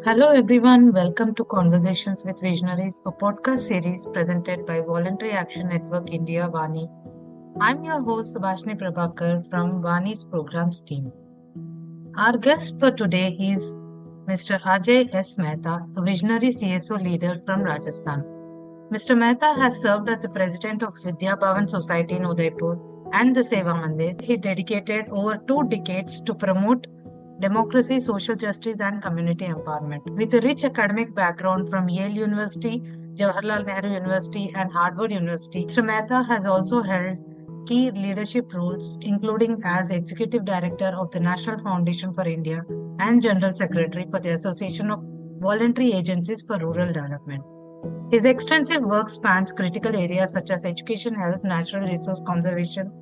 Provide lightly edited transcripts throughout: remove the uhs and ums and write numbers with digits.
Hello, everyone. Welcome to Conversations with Visionaries, a podcast series presented by Voluntary Action Network India, Vani. I'm your host, Subhashni Prabhakar from Vani's programs team. Our guest for today is Mr. Ajay S. Mehta, a visionary CSO leader from Rajasthan. Mr. Mehta has served as the president of Vidya Bhawan Society in Udaipur and the Seva Mandir. He dedicated over 2 decades to promote democracy, social justice, and community empowerment. With a rich academic background from Yale University, Jawaharlal Nehru University, and Harvard University, Mr. Mehta has also held key leadership roles, including as Executive Director of the National Foundation for India and General Secretary for the Association of Voluntary Agencies for Rural Development. His extensive work spans critical areas such as education, health, natural resource conservation,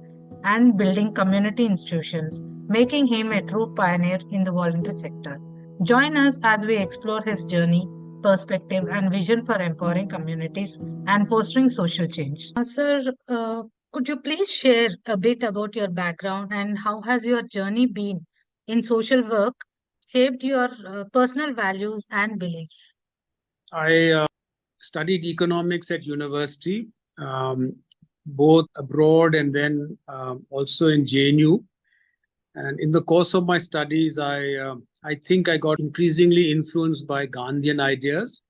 and building community institutions, making him a true pioneer in the voluntary sector. Join us as we explore his journey, perspective, and vision for empowering communities and fostering social change. Sir, could you please share a bit about your background and how has your journey been in social work shaped your personal values and beliefs? I studied economics at university, both abroad and then also in JNU. And in the course of my studies, I think I got increasingly influenced by Gandhian ideas,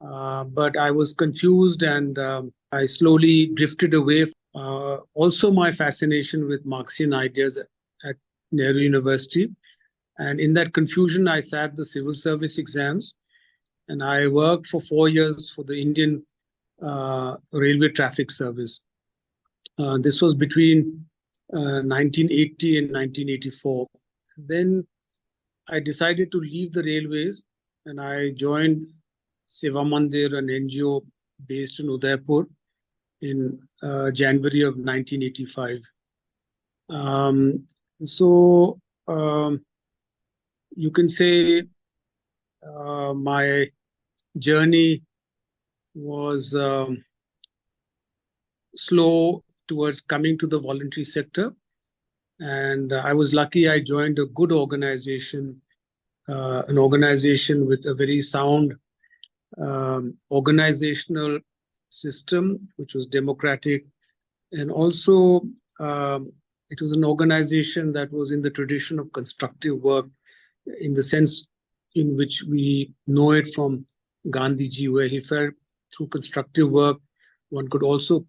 but I was confused and I slowly drifted away. Also, my fascination with Marxian ideas at Nehru University. And in that confusion, I sat the civil service exams. And I worked for 4 years for the Indian Railway Traffic Service. This was between 1980 and 1984. Then I decided to leave the railways and I joined Seva Mandir, an NGO based in Udaipur in January of 1985. So you can say my journey was slow towards coming to the voluntary sector. And I was lucky I joined a good organization, an organization with a very sound organizational system, which was democratic. And also, it was an organization that was in the tradition of constructive work, in the sense in which we know it from Gandhi Ji, where he felt through constructive work, one could also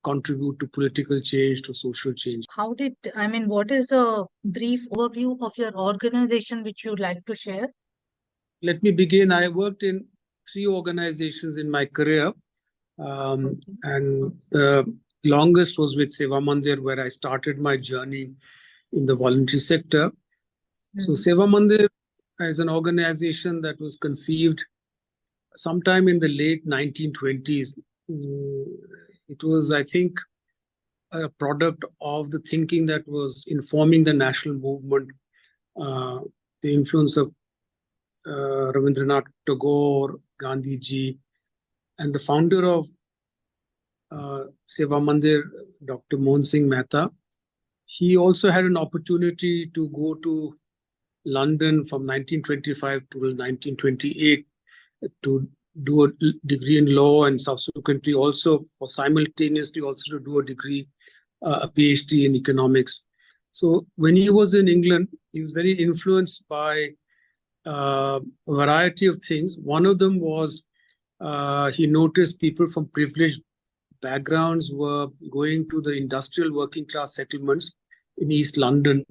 contribute to political change, to social change. What is a brief overview of your organization which you'd like to share? Let me begin. I worked in 3 organizations in my career, and the longest was with Seva Mandir, where I started my journey in the voluntary sector. So Seva Mandir is an organization that was conceived sometime in the late 1920s. It was, I think, a product of the thinking that was informing the national movement, the influence of Rabindranath Tagore, Gandhi Ji, and the founder of Seva Mandir, Dr. Mohan Singh Mehta. He also had an opportunity to go to London from 1925 to 1928 to do a degree in law and subsequently also, or simultaneously also to do a degree, a PhD in economics. So when he was in England, he was very influenced by a variety of things. One of them was he noticed people from privileged backgrounds were going to the industrial working class settlements in East London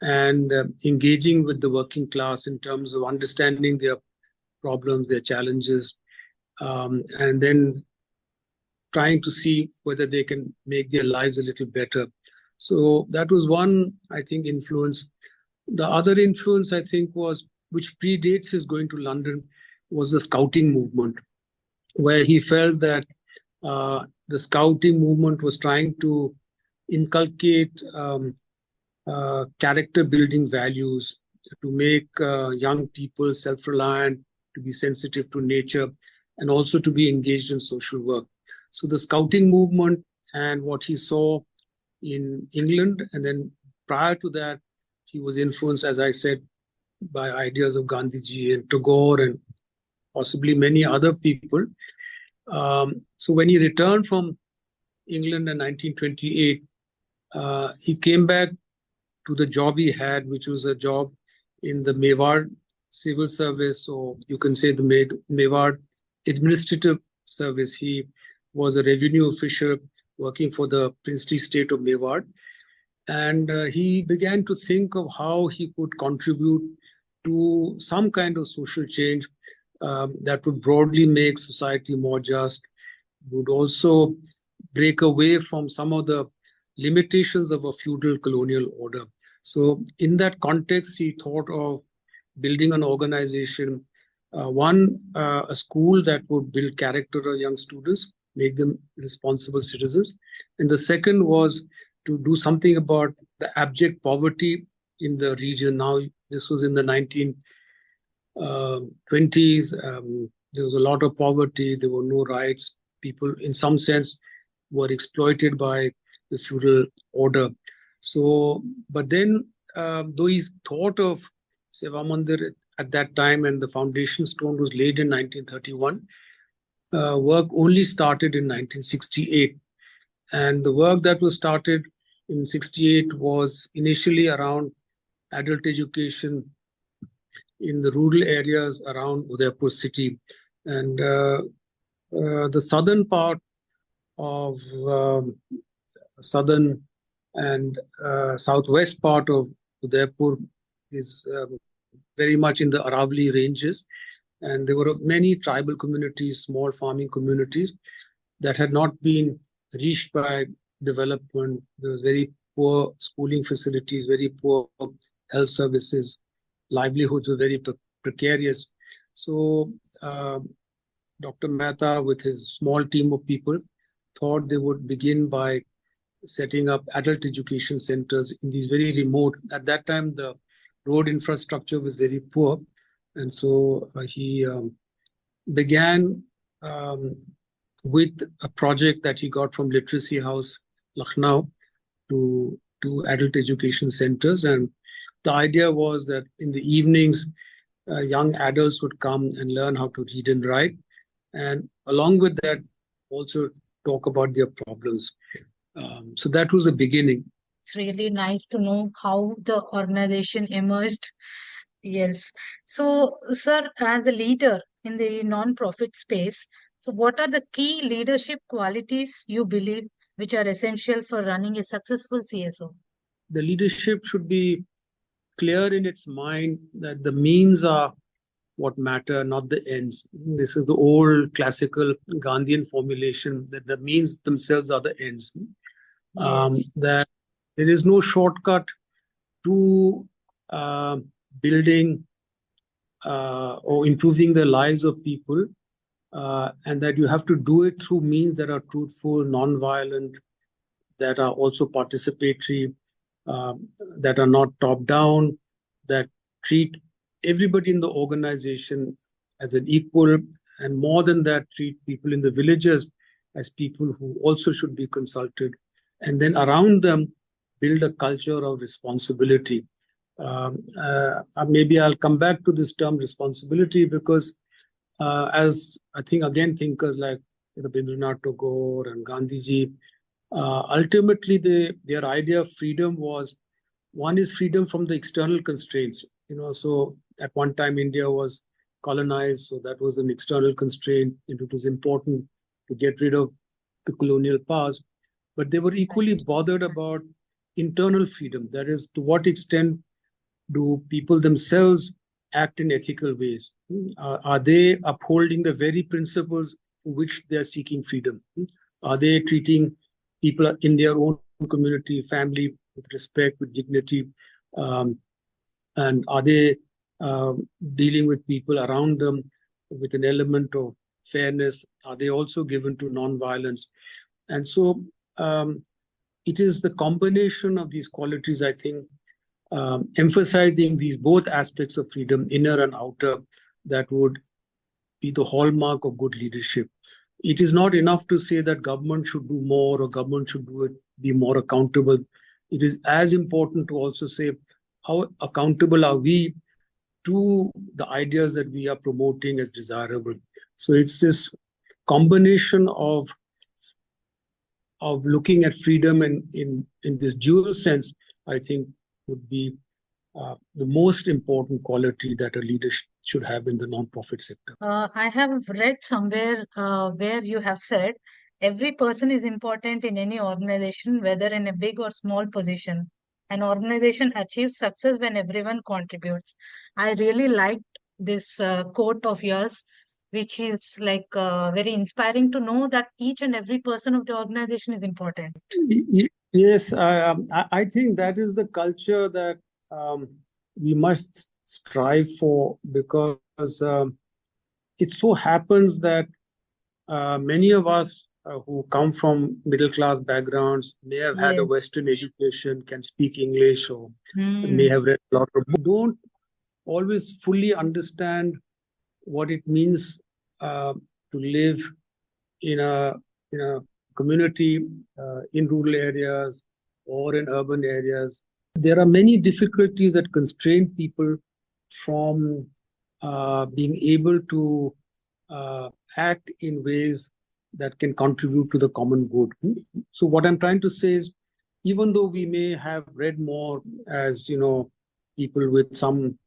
and engaging with the working class in terms of understanding their problems, their challenges, and then trying to see whether they can make their lives a little better. So that was one, I think, influence. The other influence, I think, was, which predates his going to London, was the scouting movement, where he felt that the scouting movement was trying to inculcate character building values, to make young people self-reliant, to be sensitive to nature, and also to be engaged in social work. So the scouting movement and what he saw in England, and then prior to that, he was influenced, as I said, by ideas of Gandhiji and Tagore and possibly many other people. So when he returned from England in 1928, he came back to the job he had, which was a job in the Mewar civil service, or you can say the Mewar administrative service. He was a revenue official working for the princely state of Mewar. And he began to think of how he could contribute to some kind of social change that would broadly make society more just, would also break away from some of the limitations of a feudal colonial order. So in that context, he thought of building an organization, a school that would build character of young students, make them responsible citizens. And the second was to do something about the abject poverty in the region. Now, this was in the 1920s. There was a lot of poverty. There were no rights. People, in some sense, were exploited by the feudal order. So, but then, though he thought of Seva Mandir at that time, and the foundation stone was laid in 1931, work only started in 1968. And the work that was started in 68 was initially around adult education in the rural areas around Udaipur city. And the southern part of southern and southwest part of Udaipur is very much in the Aravali ranges. And there were many tribal communities, small farming communities that had not been reached by development. There was very poor schooling facilities, very poor health services, livelihoods were very precarious. So Dr. Mehta, with his small team of people, thought they would begin by setting up adult education centers in these very remote. At that time, the road infrastructure was very poor. And so he began with a project that he got from Literacy House, Lucknow, to adult education centers. And the idea was that in the evenings, young adults would come and learn how to read and write. And along with that, also talk about their problems. So that was the beginning. It's really nice to know how the organization emerged. Yes. So, sir, as a leader in the non-profit space, so what are the key leadership qualities you believe which are essential for running a successful CSO? The leadership should be clear in its mind that the means are what matter, not the ends. This is the old classical Gandhian formulation that the means themselves are the ends. Yes. That there is no shortcut to building or improving the lives of people, and that you have to do it through means that are truthful, non-violent, that are also participatory, that are not top-down, that treat everybody in the organization as an equal, and more than that, treat people in the villages as people who also should be consulted. And then around them, build a culture of responsibility. Maybe I'll come back to this term responsibility because as I think, again, thinkers like Rabindranath Tagore and Gandhiji, ultimately their idea of freedom was, one is freedom from the external constraints. So at one time India was colonized, so that was an external constraint. It was important to get rid of the colonial past. But they were equally bothered about internal freedom. That is, to what extent do people themselves act in ethical ways? Are they upholding the very principles for which they are seeking freedom? Are they treating people in their own community, family, with respect, with dignity? And are they dealing with people around them with an element of fairness? Are they also given to non-violence? And so it is the combination of these qualities, I think, emphasizing these both aspects of freedom, inner and outer, that would be the hallmark of good leadership. It is not enough to say that government should do more or government should do it, be more accountable. It is as important to also say, how accountable are we to the ideas that we are promoting as desirable. So it's this combination of looking at freedom in this dual sense, I think, would be the most important quality that a leader should have in the non-profit sector. I have read somewhere where you have said every person is important in any organization, whether in a big or small position. An organization achieves success when everyone contributes. I really liked this quote of yours, which is like very inspiring to know that each and every person of the organization is important. Yes, I think that is the culture that um, we must strive for, because it so happens that many of us who come from middle class backgrounds may have had a Yes. Western education, can speak English, or may Hmm. have read a lot of books, don't always fully understand what it means to live in a community in rural areas or in urban areas. There are many difficulties that constrain people from being able to act in ways that can contribute to the common good. So what I'm trying to say is, even though we may have read more as people with some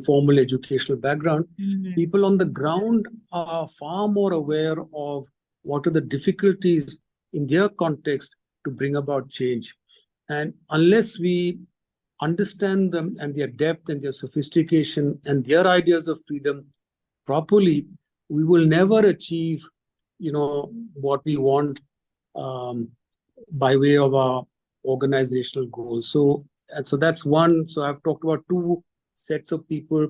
formal educational background, people on the ground are far more aware of what are the difficulties in their context to bring about change. And unless we understand them and their depth and their sophistication and their ideas of freedom properly, we will never achieve, what we want um, by way of our organizational goals. So that's one. So I've talked about two sets of people.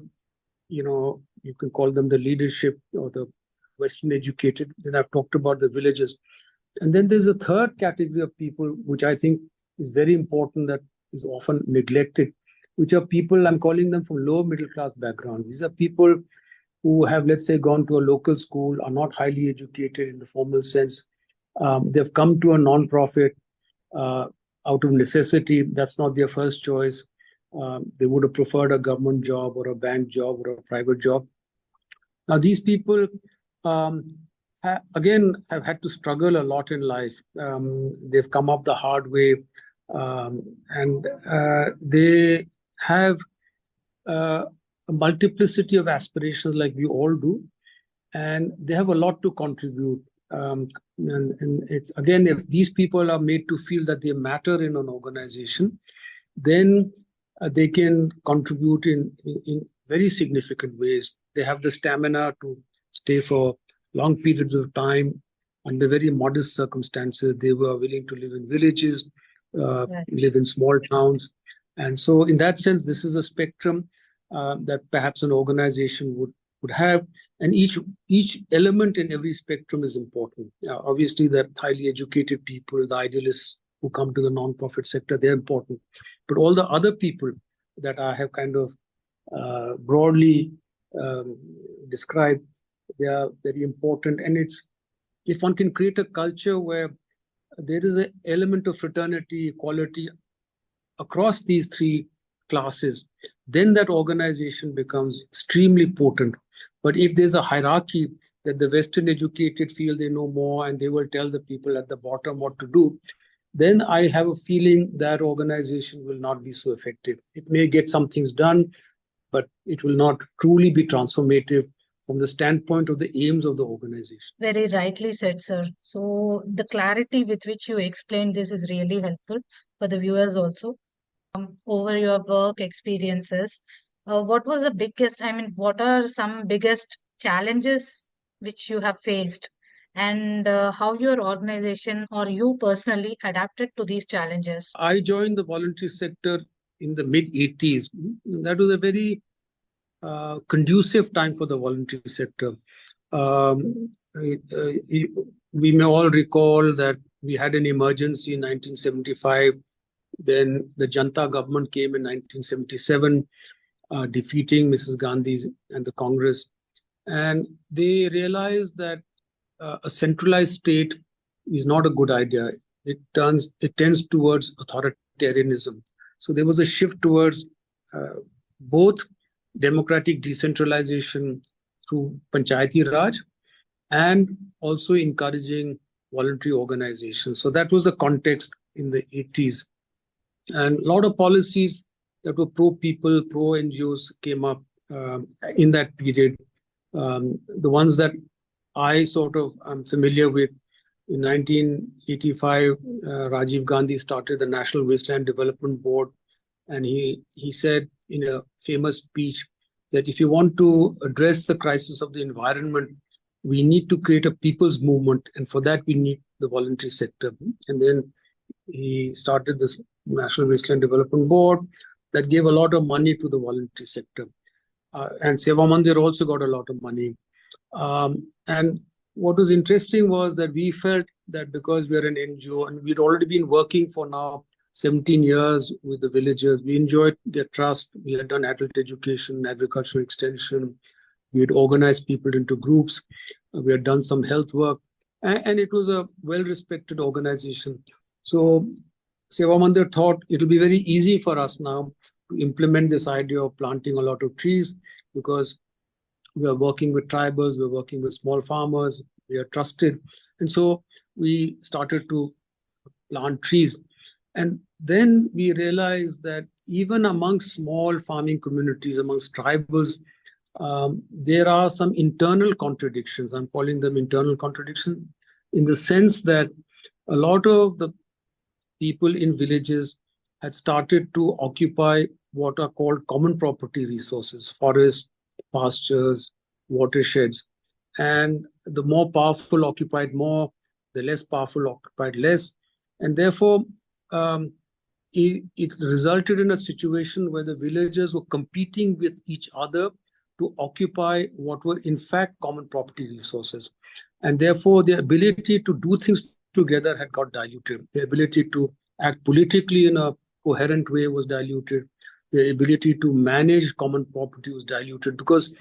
You can call them the leadership or the Western educated. Then I've talked about the villagers. And then there's a third category of people, which I think is very important, that is often neglected, which are people, I'm calling them from lower middle class backgrounds. These are people who have, let's say, gone to a local school, are not highly educated in the formal sense. They've come to a non-profit out of necessity. That's not their first choice. They would have preferred a government job or a bank job or a private job. Now, these people, again, have had to struggle a lot in life. They've come up the hard way, and they have a multiplicity of aspirations like we all do, and they have a lot to contribute. And it's, again, if these people are made to feel that they matter in an organization, then they can contribute in very significant ways. They have the stamina to stay for long periods of time under very modest circumstances. They were willing to live in villages, live in small towns. And so in that sense, this is a spectrum that perhaps an organization would have. And each element in every spectrum is important. Obviously, the highly educated people, the idealists who come to the non-profit sector, they're important. But all the other people that I have kind of broadly described, they are very important. And if one can create a culture where there is an element of fraternity, equality across these three classes, then that organization becomes extremely potent. But if there's a hierarchy that the Western educated feel they know more and they will tell the people at the bottom what to do, then I have a feeling that organization will not be so effective. It may get some things done, but it will not truly be transformative from the standpoint of the aims of the organization. Very rightly said, sir. So the clarity with which you explained this is really helpful for the viewers also. Over your work experiences, what was the biggest, I mean, what are some biggest challenges which you have faced, and how your organization or you personally adapted to these challenges? I joined the voluntary sector in the mid 80s. That was a very conducive time for the voluntary sector. We may all recall that we had an emergency in 1975. Then the Janta government came in 1977, defeating Mrs. Gandhi and the Congress. And they realized that a centralized state is not a good idea. It tends towards authoritarianism. So there was a shift towards both democratic decentralization through Panchayati Raj, and also encouraging voluntary organizations. So that was the context in the 80s. And a lot of policies that were pro-people, pro-NGOs came up in that period. The ones that I am familiar with, in 1985, Rajiv Gandhi started the National Wasteland Development Board, and he said in a famous speech that if you want to address the crisis of the environment, we need to create a people's movement, and for that we need the voluntary sector. And then he started this National Wasteland Development Board that gave a lot of money to the voluntary sector. And Seva Mandir also got a lot of money. And what was interesting was that we felt that because we are an NGO and we'd already been working for now 17 years with the villagers, we enjoyed their trust. We had done adult education, agricultural extension. We had organized people into groups. We had done some health work. And it was a well-respected organization. So Seva Mandir thought it'll be very easy for us now to implement this idea of planting a lot of trees, because we are working with tribals, we're working with small farmers, we are trusted. And so we started to plant trees. And then we realized that even amongst small farming communities, amongst tribals, there are some internal contradictions. I'm calling them internal contradictions, in the sense that a lot of the people in villages had started to occupy what are called common property resources, forests, pastures, watersheds. And the more powerful occupied more, the less powerful occupied less. And therefore, it resulted in a situation where the villagers were competing with each other to occupy what were in fact common property resources. And therefore, the ability to do things together had got diluted. The ability to act politically in a coherent way was diluted. The ability to manage common property was diluted, because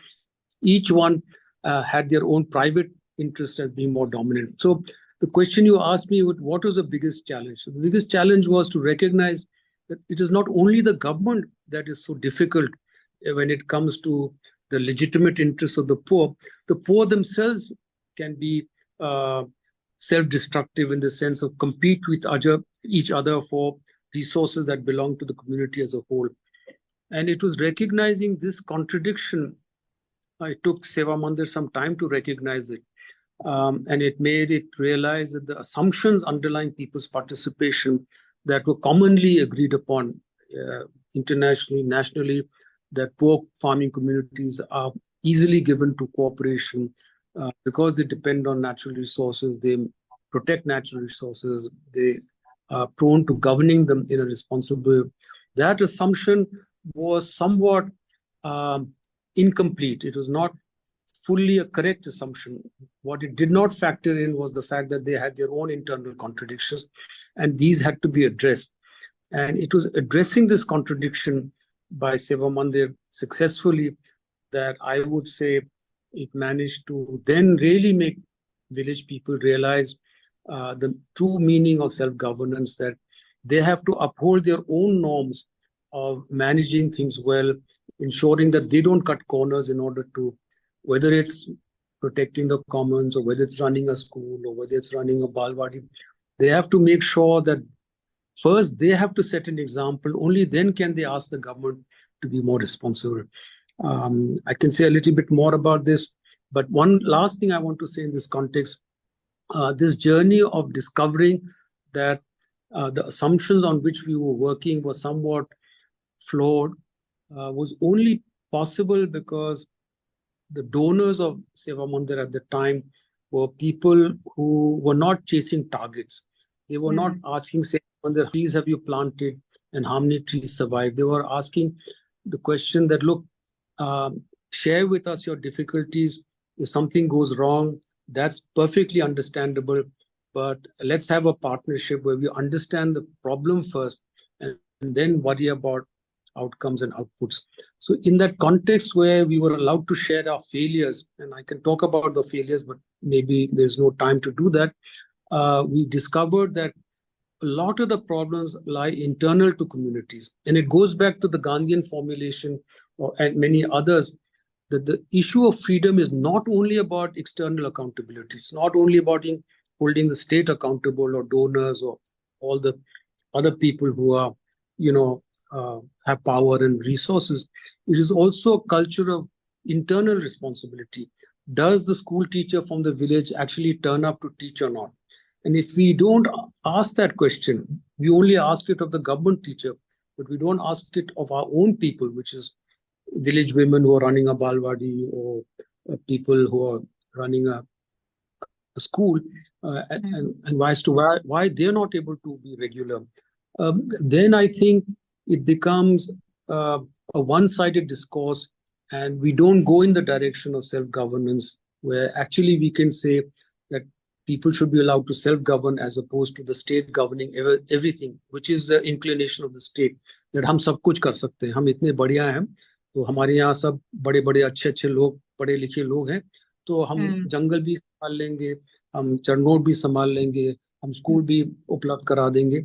each one had their own private interest as being more dominant. So the question you asked me, what was the biggest challenge? So the biggest challenge was to recognize that it is not only the government that is so difficult when it comes to the legitimate interests of the poor. The poor themselves can be self-destructive in the sense of compete with each other for resources that belong to the community as a whole. And it was recognizing this contradiction. It took Seva Mandir some time to recognize it. And it made it realize that the assumptions underlying people's participation that were commonly agreed upon internationally, nationally, that poor farming communities are easily given to cooperation because they depend on natural resources, they protect natural resources, they are prone to governing them in a responsible way. That assumption was somewhat incomplete. It was not fully a correct assumption. What it did not factor in was the fact that they had their own internal contradictions, and these had to be addressed. And it was addressing this contradiction by Seva Mandir successfully that I would say it managed to then really make village people realize the true meaning of self-governance, that they have to uphold their own norms of managing things well, ensuring that they don't cut corners in order to, whether it's protecting the commons or whether it's running a school or whether it's running a balwadi, they have to make sure that first they have to set an example. Only then can they ask the government to be more responsible. I can say a little bit more about this, but one last thing I want to say in this context, this journey of discovering that the assumptions on which we were working were somewhat flawed was only possible because the donors of Seva Mandir at the time were people who were not chasing targets. They were not asking, Seva Mandir, trees have you planted and how many trees survived? They were asking the question that, look, share with us your difficulties. If something goes wrong, that's perfectly understandable. But let's have a partnership where we understand the problem first and then worry about outcomes and outputs. So in that context where we were allowed to share our failures, and I can talk about the failures, but maybe there's no time to do that, we discovered that a lot of the problems lie internal to communities. And it goes back to the Gandhian formulation and many others, that the issue of freedom is not only about external accountability. It's not only about holding the state accountable or donors or all the other people who are, have power and resources. It is also a culture of internal responsibility. Does the school teacher from the village actually turn up to teach or not? And if we don't ask that question, we only ask it of the government teacher, but we don't ask it of our own people, which is village women who are running a balwadi, or people who are running a school, and why they're not able to be regular. Then I think it becomes a one-sided discourse, and we don't go in the direction of self-governance, where actually we can say that people should be allowed to self-govern as opposed to the state governing everything, which is the inclination of the state, that हम सब कुछ कर सकते हैं, हम इतने बढ़िया हैं, तो हमारे यहाँ सब बड़े बड़े अच्छे अच्छे लोग, पढ़े लिखे लोग हैं, तो हम जंगल भी संभाल लेंगे, हम चरनोट भी संभाल लेंगे, हम स्कूल भी उपलब्ध करा देंगे.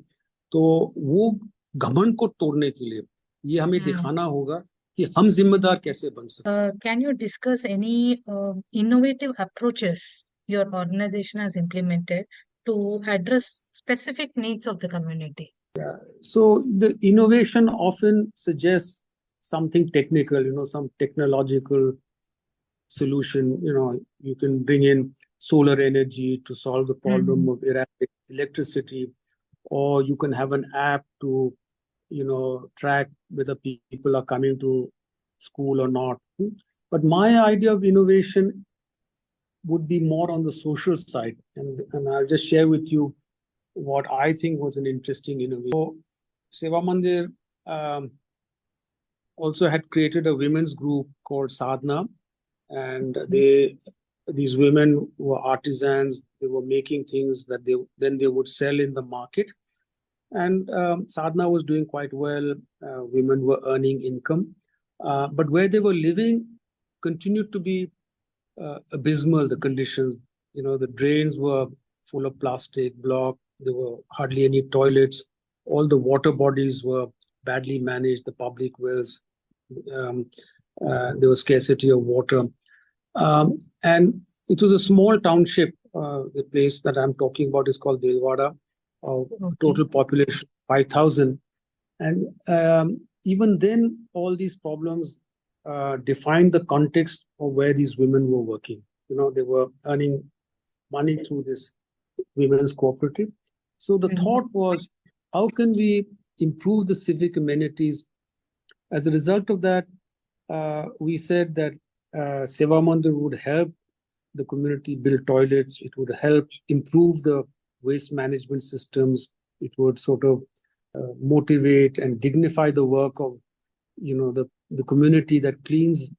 तो वो घमंड को तोड़ने के लिए ये हमें दिखाना होगा कि हम जिम्मेदार कैसे बन सकते. Can you discuss any innovative approaches your organization has implemented to address specific needs of the community? So the innovation often suggests something technical, some technological solution. You can bring in solar energy to solve the problem of erratic electricity, or you can have an app to, track whether people are coming to school or not. But my idea of innovation would be more on the social side, and I'll just share with you what I think was an interesting innovation. So, Seva Mandir also had created a women's group called Sadhana, and these women were artisans. They were making things that they would sell in the market, and Sadhana was doing quite well. Women were earning income, but where they were living continued to be abysmal. The conditions, the drains were full of plastic, blocked. There were hardly any toilets. All the water bodies were badly managed, the public wells. There was scarcity of water. And it was a small township. The place that I'm talking about is called Delwada, of total population 5,000. And even then, all these problems defined the context of where these women were working. They were earning money through this women's cooperative. So the thought was, how can we improve the civic amenities? As a result of that, we said that Seva Mandir would help the community build toilets. It would help improve the waste management systems. It would sort of motivate and dignify the work of, the community that cleans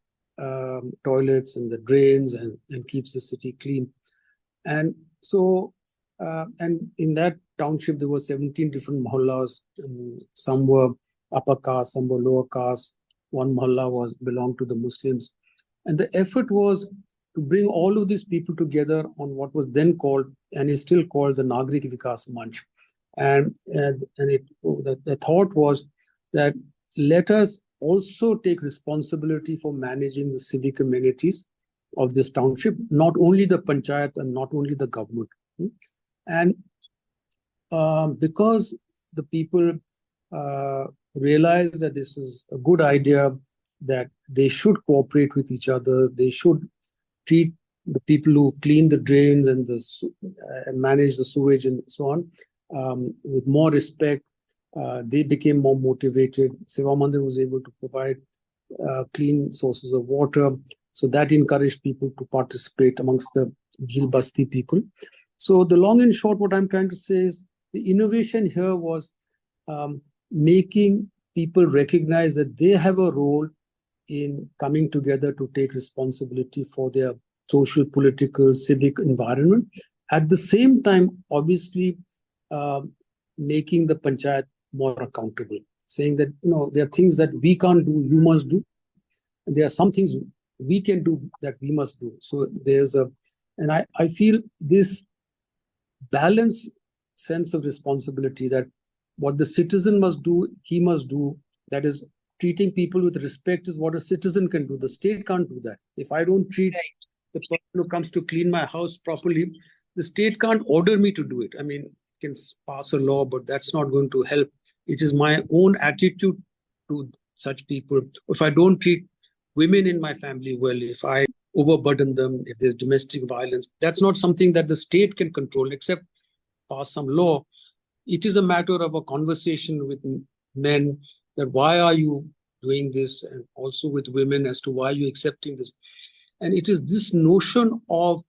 toilets and the drains and keeps the city clean. And so, and in that township, there were 17 different mohallas. Some were upper caste, some were lower caste. One mohalla belonged to the Muslims. And the effort was to bring all of these people together on what was then called, and is still called, the Nagrik Vikas Manch. And the thought was that let us also take responsibility for managing the civic amenities of this township, not only the panchayat and not only the government. And because the people realize that this is a good idea, that they should cooperate with each other, they should treat the people who clean the drains and manage the sewage and so on with more respect. They became more motivated. Seva Mandir was able to provide clean sources of water. So that encouraged people to participate amongst the Gil Basti people. So the long and short, what I'm trying to say is the innovation here was making people recognize that they have a role in coming together to take responsibility for their social, political, civic environment. At the same time, obviously, making the panchayat more accountable, saying that, there are things that we can't do, you must do. And there are some things we can do that we must do. So and I feel this balanced sense of responsibility, that what the citizen must do, he must do. That is treating people with respect is what a citizen can do. The state can't do that. If I don't treat the person who comes to clean my house properly, the state can't order me to do it. I mean, it can pass a law, but that's not going to help. It is my own attitude to such people. If I don't treat women in my family well, if I overburden them, if there's domestic violence, that's not something that the state can control except pass some law. It is a matter of a conversation with men that why are you doing this, and also with women as to why you're accepting this. And it is this notion of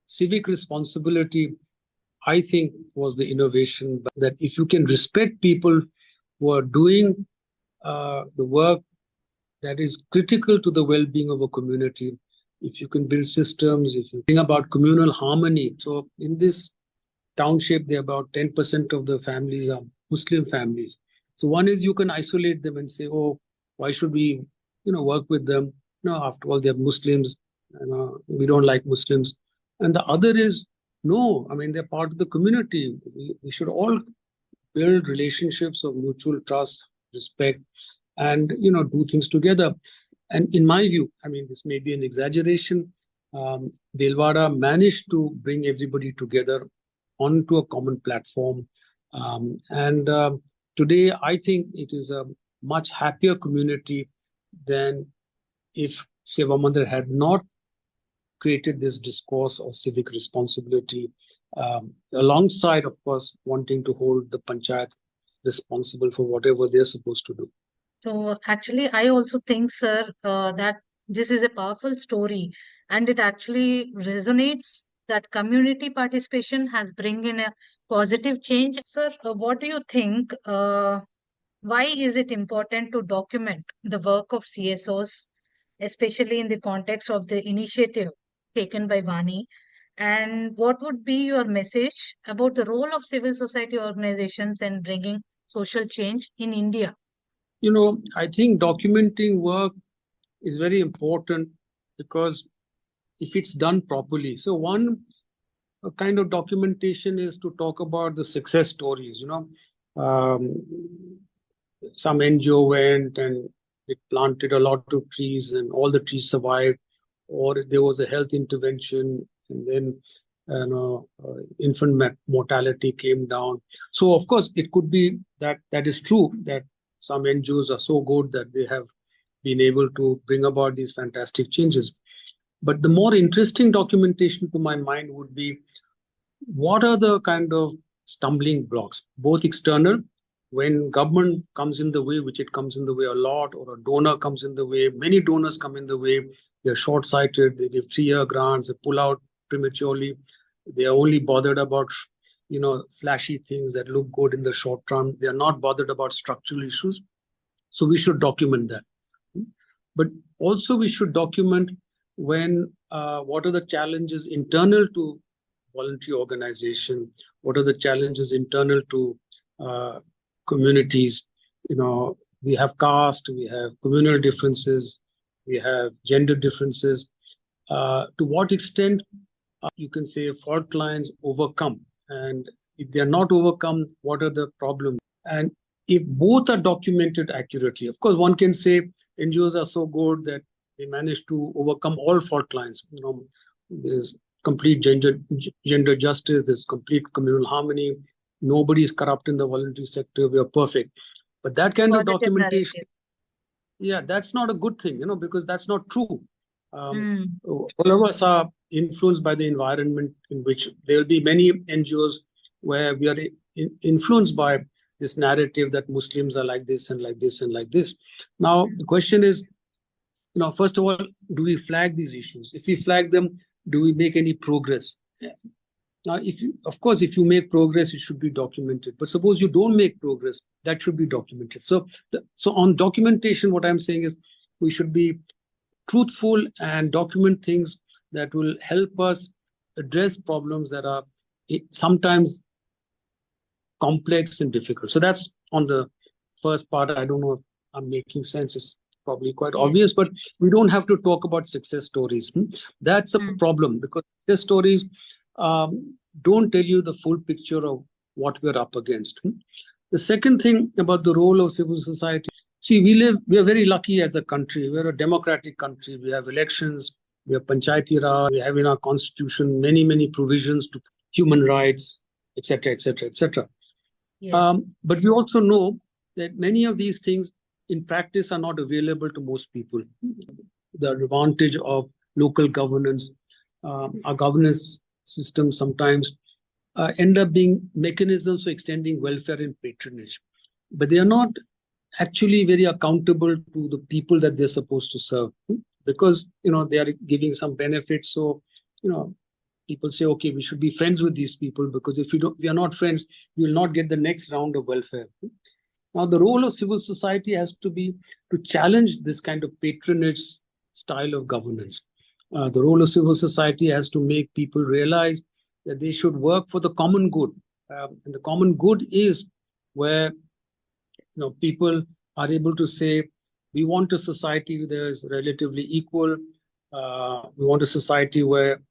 civic responsibility, I think, was the innovation, that if you can respect people who are doing the work that is critical to the well-being of a community, if you can build systems, if you think about communal harmony. So in this township, there are about 10% of the families are Muslim families. So one is you can isolate them and say, oh, why should we, work with them? After all, they're Muslims. We don't like Muslims. And the other is, no, I mean, they're part of the community. We should all build relationships of mutual trust, respect, and, do things together. And in my view, I mean, this may be an exaggeration, Delwara managed to bring everybody together onto a common platform. Today, I think it is a much happier community than if Seva Mandir had not created this discourse of civic responsibility, alongside, of course, wanting to hold the panchayat responsible for whatever they're supposed to do. So actually, I also think, sir, that this is a powerful story, and it actually resonates that community participation has bring in a positive change. Sir, what do you think? Why is it important to document the work of CSOs, especially in the context of the initiative taken by Vani? And what would be your message about the role of civil society organizations in bringing social change in India? I think documenting work is very important because if it's done properly. So one kind of documentation is to talk about the success stories. Some NGO went and it planted a lot of trees and all the trees survived, or there was a health intervention and then infant mortality came down. So of course it could be that is true, that some NGOs are so good that they have been able to bring about these fantastic changes. But the more interesting documentation to my mind would be, what are the kind of stumbling blocks, both external, when government comes in the way, which it comes in the way a lot, or a donor comes in the way, many donors come in the way, they're short-sighted, they give 3-year grants, they pull out prematurely, they are only bothered about flashy things that look good in the short term. They are not bothered about structural issues. So we should document that. But also we should document when what are the challenges internal to voluntary organization, what are the challenges internal to communities. We have caste, we have communal differences, we have gender differences. To what extent you can say fault lines overcome, and if they are not overcome, what are the problems? And if both are documented accurately, of course, one can say NGOs are so good that they manage to overcome all fault lines. There's complete gender justice, there's complete communal harmony, nobody is corrupt in the voluntary sector, we are perfect. But that kind of documentation, that's not a good thing, because that's not true. All of us are influenced by the environment, in which there will be many NGOs where we are influenced by this narrative that Muslims are like this and like this and like this. Now, the question is, first of all, do we flag these issues? If we flag them, do we make any progress? Now, if you make progress, it should be documented. But suppose you don't make progress, that should be documented. So on documentation, what I'm saying is we should be truthful and document things that will help us address problems that are sometimes complex and difficult. So that's on the first part. I don't know if I'm making sense. It's probably quite obvious, but we don't have to talk about success stories. That's a problem, because success stories don't tell you the full picture of what we're up against. The second thing about the role of civil society, See, we are very lucky as a country. We're a democratic country. We have elections, we have Panchayati Raj, we have in our constitution many provisions to human rights, etc., etc., etc. Yes. But we also know that many of these things in practice are not available to most people. The advantage of local governance, our governance system sometimes end up being mechanisms for extending welfare and patronage. But they are not actually very accountable to the people that they're supposed to serve, because they are giving some benefits. So people say, okay, we should be friends with these people, because if we are not friends, we will not get the next round of welfare. Now the role of civil society has to be to challenge this kind of patronage style of governance. The role of civil society has to make people realize that they should work for the common good. And the common good is where people are able to say, we want a society that is relatively equal. We want a society where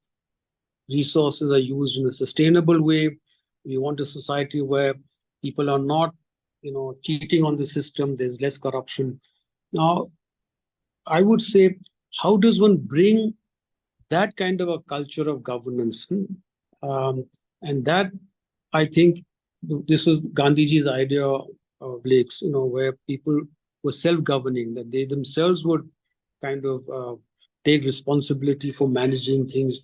resources are used in a sustainable way. We want a society where people are not, cheating on the system. There's less corruption. Now, I would say, how does one bring that kind of a culture of governance? And that, I think, this was Gandhiji's idea of lakes, where people were self-governing, that they themselves would kind of take responsibility for managing things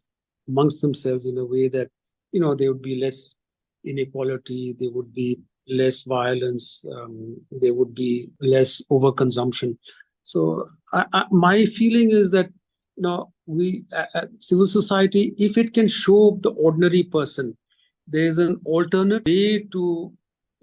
amongst themselves in a way that, there would be less inequality, there would be less violence, there would be less overconsumption. So my feeling is that we civil society, if it can show the ordinary person there's an alternate way to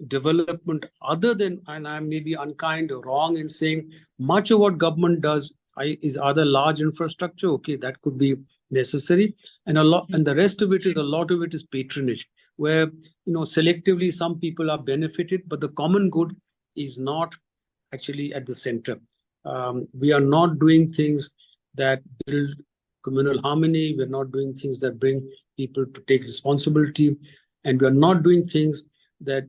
development other than, and I may be unkind or wrong in saying much of what government does is other large infrastructure. Okay, that could be necessary, and a lot, and the rest of it is, a lot of it is patronage, where selectively some people are benefited, but the common good is not actually at the center. We are not doing things that build communal harmony. We're not doing things that bring people to take responsibility, and we're not doing things that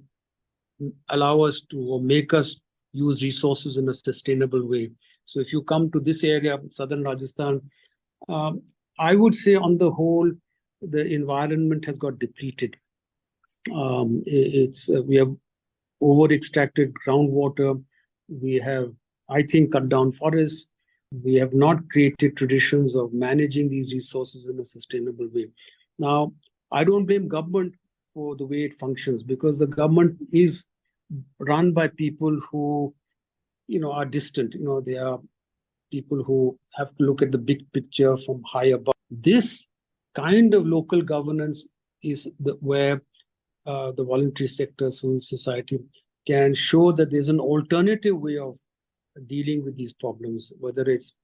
allow us to or make us use resources in a sustainable way. So if you come to this area, southern Rajasthan, um, I would say on the whole, the environment has got depleted. It's we have over extracted groundwater. We have, I think, cut down forests. We have not created traditions of managing these resources in a sustainable way. Now, I don't blame government for the way it functions, because the government is run by people who, are distant. They are people who have to look at the big picture from high above. This kind of local governance is where the voluntary sector, civil society can show that there's an alternative way of dealing with these problems, whether it's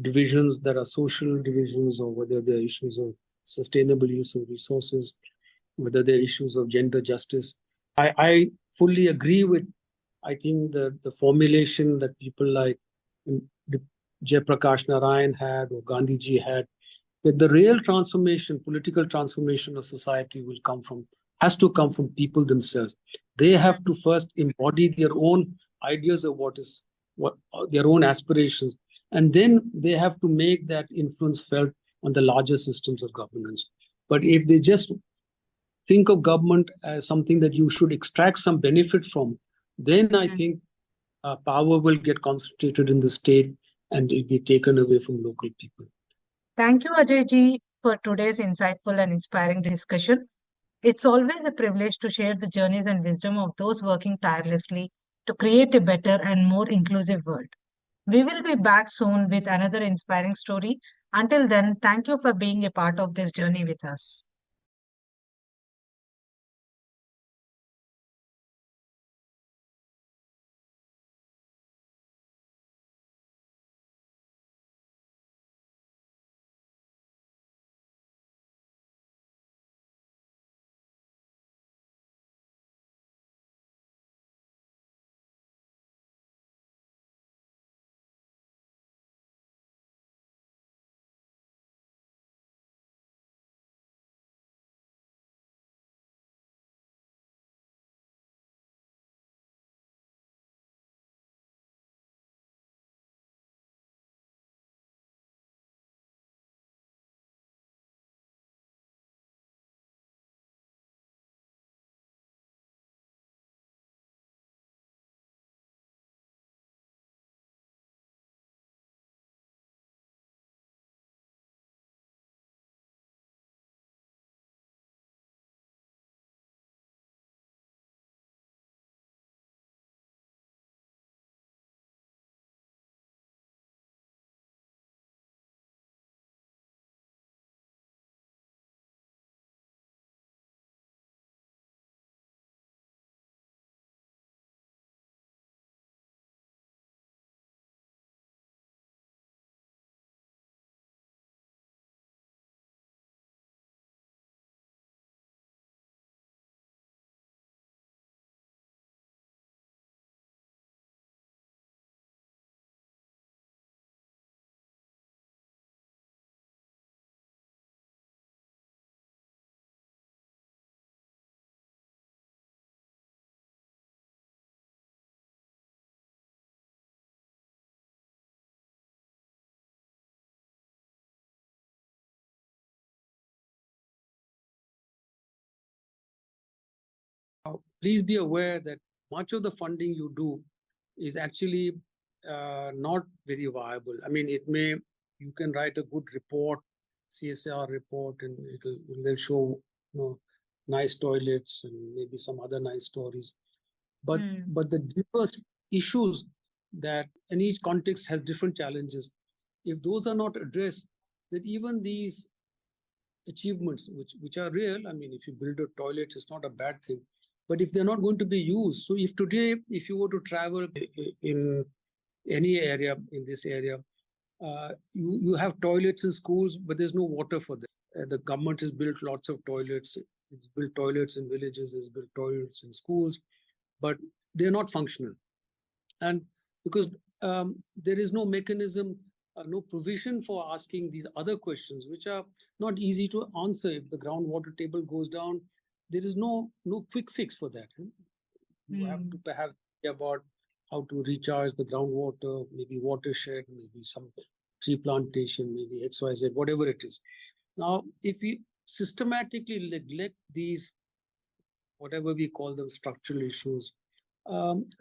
divisions that are social divisions, or whether they're issues of sustainable use of resources, whether they're issues of gender justice. I fully agree with, I think, the formulation that people like Jayaprakash Narayan had or Gandhiji had, that the real transformation, political transformation of society has to come from people themselves. They have to first embody their own ideas of what their own aspirations, and then they have to make that influence felt on the larger systems of governance. But if they just think of government as something that you should extract some benefit from, then I think power will get concentrated in the state and it will be taken away from local people. Thank you, Ajay Ji, for today's insightful and inspiring discussion. It's always a privilege to share the journeys and wisdom of those working tirelessly to create a better and more inclusive world. We will be back soon with another inspiring story. Until then, thank you for being a part of this journey with us. please be aware that much of the funding you do is actually not very viable. I mean, you can write a good report, CSR report, and they'll show, nice toilets and maybe some other nice stories. But the deepest issues and each context has different challenges. If those are not addressed, then even these achievements, which are real, I mean, if you build a toilet, it's not a bad thing. But if they're not going to be used, so if today, if you were to travel in any area in this area, you have toilets in schools, but there's no water for them. The government has built lots of toilets. It's built toilets in villages, it's built toilets in schools, but they're not functional. And because there is no mechanism, no provision for asking these other questions, which are not easy to answer. If the groundwater table goes down, there is no quick fix for that. You have to perhaps think about how to recharge the groundwater, maybe watershed, maybe some tree plantation, maybe XYZ, whatever it is. Now, if we systematically neglect these, whatever we call them, structural issues,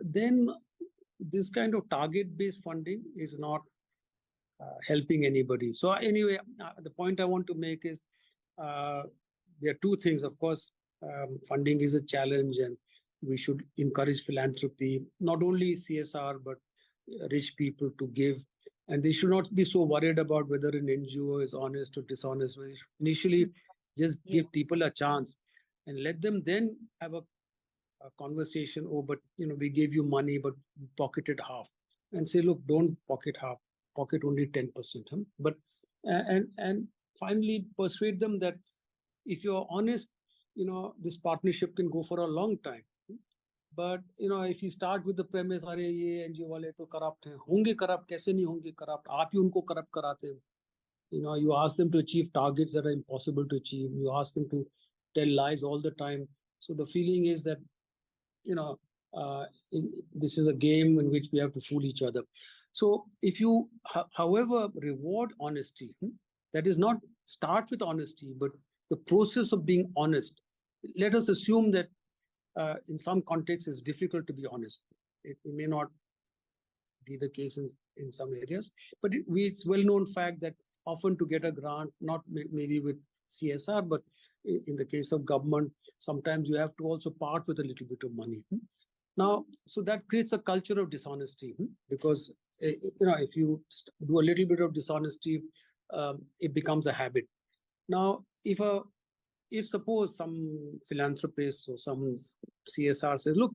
then this kind of target-based funding is not helping anybody. So anyway, the point I want to make is there are two things. Of course, funding is a challenge, and we should encourage philanthropy, not only CSR, but rich people to give. And they should not be so worried about whether an NGO is honest or dishonest. Initially, just give people a chance and let them then have a conversation. Oh, but we gave you money, but you pocketed half. And say, look, don't pocket half, pocket only 10%. But and finally persuade them that if you're honest, this partnership can go for a long time. But if you start with the premise, अरे ये NGO वाले तो corrupt हैं, होंगे corrupt, कैसे नहीं होंगे corrupt, आप ही उनको corrupt कराते हैं. You ask them to achieve targets that are impossible to achieve. You ask them to tell lies all the time. So the feeling is that this is a game in which we have to fool each other. So if you, however, reward honesty, that is not start with honesty, but the process of being honest. Let us assume that in some contexts it's difficult to be honest. It may not be the case in some areas, but it's well-known fact that often to get a grant, not maybe with CSR, but in the case of government, sometimes you have to also part with a little bit of money. Now, so that creates a culture of dishonesty, because if you do a little bit of dishonesty, it becomes a habit. Now, if suppose some philanthropist or some CSR says, look,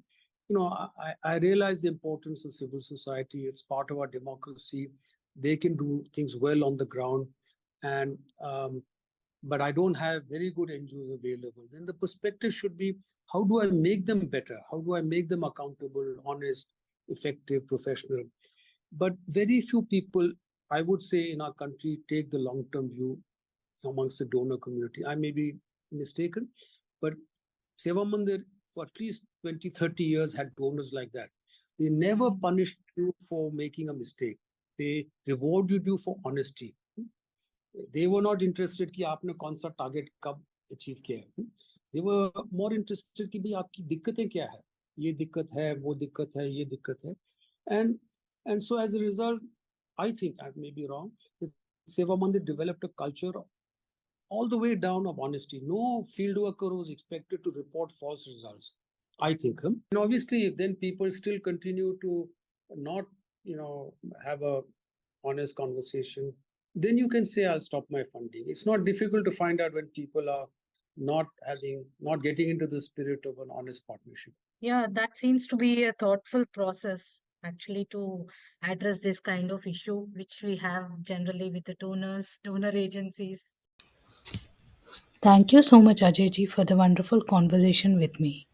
I realize the importance of civil society. It's part of our democracy. They can do things well on the ground, and but I don't have very good NGOs available. Then the perspective should be, how do I make them better? How do I make them accountable, honest, effective, professional? But very few people, I would say, in our country take the long-term view amongst the donor community. I may be mistaken, but Seva Mandir for at least 20, 30 years had donors like that. They never punished you for making a mistake. They rewarded you for honesty. They were not interested कि आपने कौन सा target कब achieve किया है. They were more interested कि भाई आपकी दिक्कतें क्या है. ये दिक्कत है, वो दिक्कत है, ये दिक्कत है. And so as a result, I think, I may be wrong, Seva Mandir developed a culture all the way down of honesty. No field worker was expected to report false results, I think. And obviously, then people still continue to not, have a honest conversation. Then you can say, I'll stop my funding. It's not difficult to find out when people are not getting into the spirit of an honest partnership. Yeah, that seems to be a thoughtful process actually to address this kind of issue, which we have generally with the donor agencies. Thank you so much, Ajay Ji, for the wonderful conversation with me.